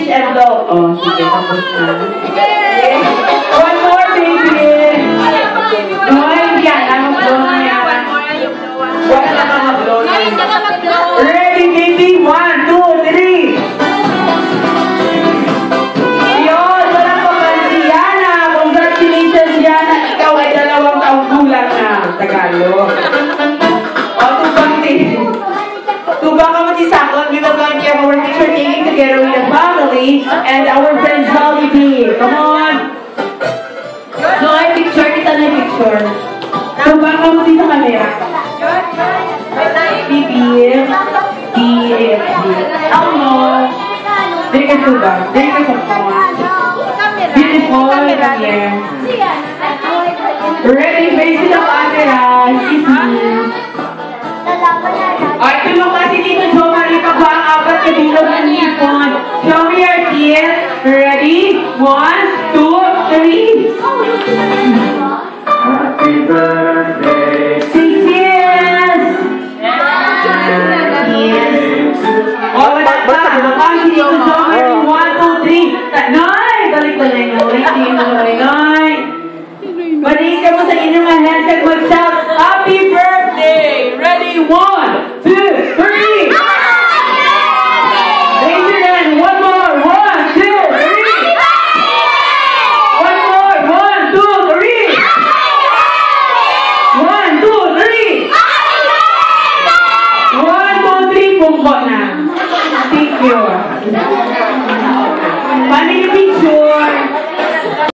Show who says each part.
Speaker 1: kiss and blow. Oh, sige, tapos na. One more, baby. No, hindi yan. Anong blow na yan? Wala na mga blow na yan. Ready, baby? 1, 2, 3. Yun, wala pa ba si Yana? Congratulations, Yana. Ikaw ay 2 taong gulang na. Tagalog. O, tubang ka mo si Sakon. We will go and get our picture taking together with the family and our friend Jollibee. Come on. No, ay picture. Kita na picture. Tubang ka mo sa camera. Bibir. Bibir. Ako mo. Dili ka tubang. Dili ka tubang. Beautiful. Yeah. Ready, face it up, camera. Ay, tulong ka si Tito Jo Marie pa ba ang apat na bilog ng hipon? Show me your teeth. Ready? 1, 2, 3.
Speaker 2: Happy birthday.
Speaker 1: Say yes! Yes. O, wala pa. Ang si Tito Jo Marie. 1, 2, 3. Nay! Balik-balik. Wait,